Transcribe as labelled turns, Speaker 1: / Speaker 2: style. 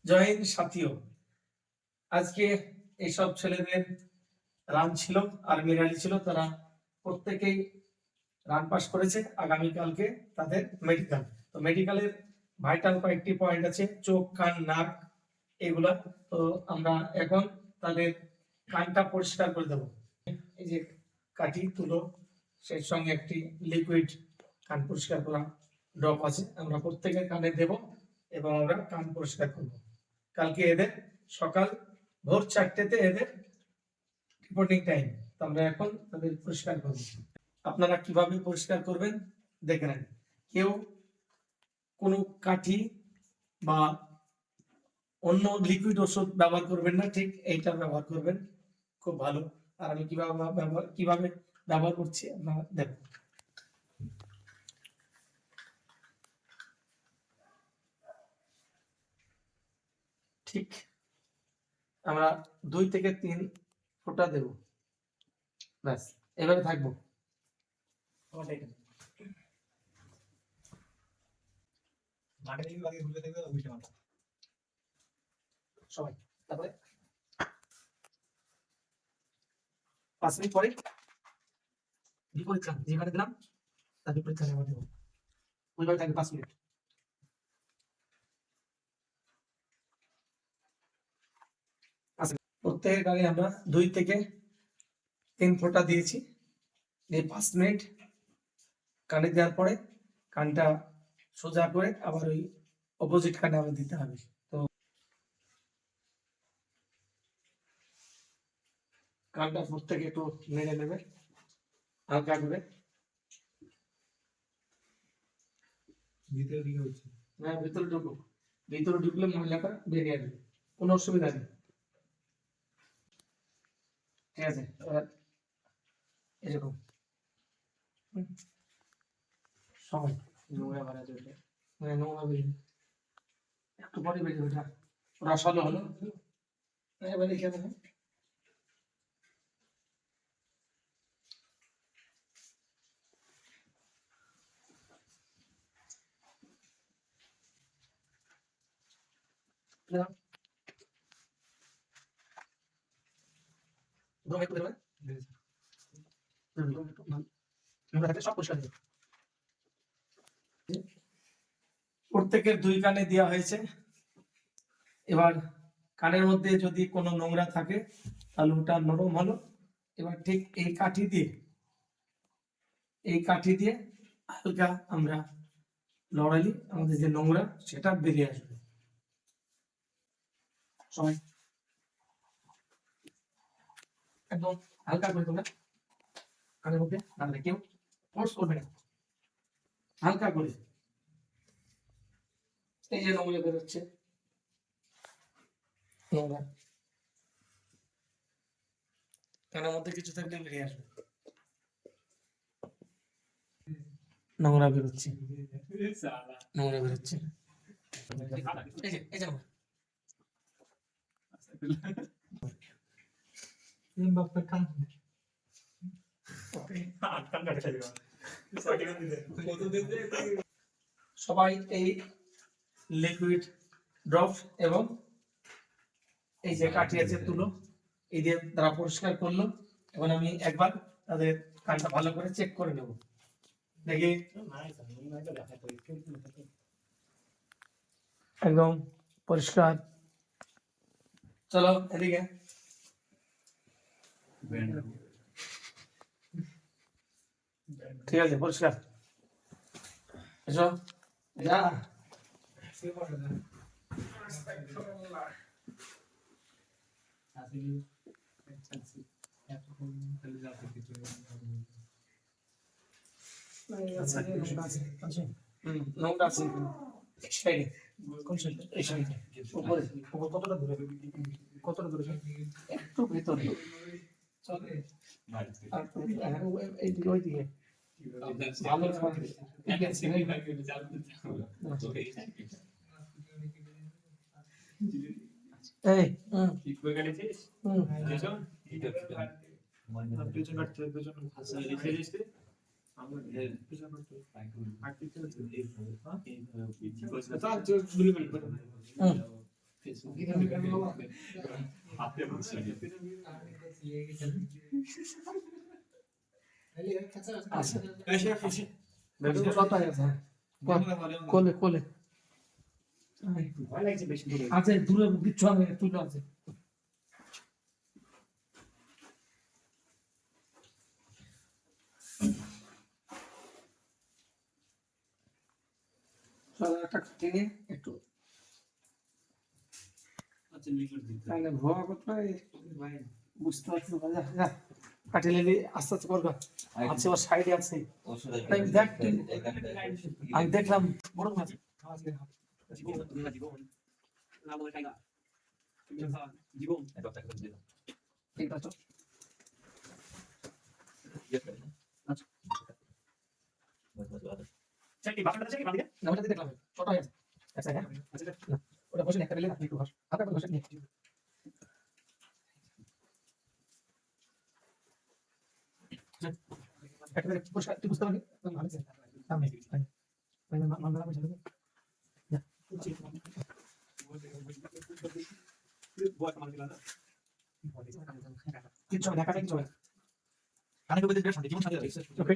Speaker 1: জয় হিন্দ সাথীও। আজকে এইসব ছেলেদের রান ছিল, আর্মি র্যালি ছিল, তারা প্রত্যেকেই রান পাস করেছে। আগামীকালকে তাদের মেডিকেল, তো মেডিকেলের ভাইটাল কয়েকটি পয়েন্ট আছে, চোখ, কান, নাক, এগুলা। তো আমরা এখন তাদের কানটা পরিষ্কার করে দেবো। এই যে কাঠি তুলো, সেই সঙ্গে একটি লিকুইড কান পরিষ্কার করা ড্রপ আছে, আমরা প্রত্যেকের কানে দেব এবং আমরা কান পরিষ্কার করব। কালকে এদের সকাল ভোর 4টেতে এদের রিপোর্টিং টাইম, তো আমরা এখন তাদের পরিষ্কার করব। আপনারা কিভাবে পরিষ্কার করবেন দেখে নেন। কেউ কোনো কাঠি বা অন্য লিকুইড ওষুধ ব্যবহার করবেন না, ঠিক এইটা ব্যবহার করবেন, খুব ভালো। আর আমি কিভাবে ব্যবহার করছি আপনারা দেখুন। ঠিক আমরা 2 থেকে 3 ফোঁটা দেব, ব্যাস এভাবে থাকবো। সবাই তারপরে 5 মিনিট পরে বিপরীত কান যেখানে দিলাম তার বিপরীত কানে আবার দেবো, ওইভাবে থাকবে 5 মিনিট। প্রত্যেকের কানে আমরা 2 থেকে 3 ফোঁটা দিয়েছি, দিয়ে 5 মিনিট কানে দেওয়ার পরে কানটা সোজা করে আবার ওই অপোজিট কানে আবার দিতে হবে। তো কানটা প্রত্যেকে একটু নেড়ে নেবে হালকা করে। ভিতরে দিকে হচ্ছে, হ্যাঁ ভিতরে ঢুকুক, ভিতরে ঢুকলে মহিলাটা বেরিয়ে আসবে, কোনো অসুবিধা নেই। ঠিক আছে, এবার এরকম সবাই নোংরা ভরা চলবে, মানে নোংরা বেরিয়ে একটু পরে বেরিয়ে ওঠা রসালো হলো। এবার এখানে প্রত্যেকের 2 কানে দেওয়া হয়েছে। এবার কানের মধ্যে যদি কোনো নোংরা থাকে তাহলে ওটা নরম হলো। এবার ঠিক এই কাঠি দিয়ে হালকা আমরা লড়াইলে আমাদের যে নোংরা সেটা বেরিয়ে আসবে। সবাই একদম হালকা করে তোমরা কানের মধ্যে, তাহলে কেউ ফোর্স করবে না, হালকা করে। এই যে নোংরা বেরোচ্ছে, নোংরা কানের মধ্যে কিছু থাকলে বেরিয়ে আসবে, নোংরা বেরোচ্ছে, নোংরা বেরোচ্ছে। এই যে সবাই এই লিকুইড ড্রপ এবং এই যে কাঠি আছে তুলো, এই দিয়ে তারা পরিষ্কার করলো। এখন আমি একবার তাদের কানটা ভালো করে চেক করে নেব, দেখি একদম পরিষ্কার। চলো এদিকে, ঠিক আছে পরিষ্কার, এসো যা। নোংরা আছে সাইডে, কোন সাইডে? এই সাইডে উপরে, কতটা দূরে, কতটা দূরে? একটু ভিতরে চলে, আর এই দিকে ওই দিকে ভালো ঠিক আছে। এই ঠিক করে গেছিস পেছন কাটতে পেছন ভাষা লিখে দিয়েছে আমরা পেছন কাটতে কাটতে চলছে এই হ্যাঁ এই গুলি মিনিট কোলে কোলে আছে দূরে দিচ্ছ আমি তুলে আছে একটা টেনে একটু তাহলে ভয় করতে বুঝতে পারছি না কাটিয়ে নিলে আস্তে আস্তে করবা আছে ওর সাইডে আছে তাই দেখ আমি দেখলাম বড় মাছ ঠিক আছে না ওটা দেখলাম ছোট হয়ে আছে আচ্ছা হ্যাঁ ওটা বসে একটা দিলে না একটু হালকা করে বসে নিয়ে একটা পরিষ্কার তুই বুঝতে পারবি ভালো সামনে মামলা বুঝে কিছু দেখা যায় কিছু
Speaker 2: কানে কবে দেখবে শান্তি জীবন শান্তি
Speaker 1: ওকে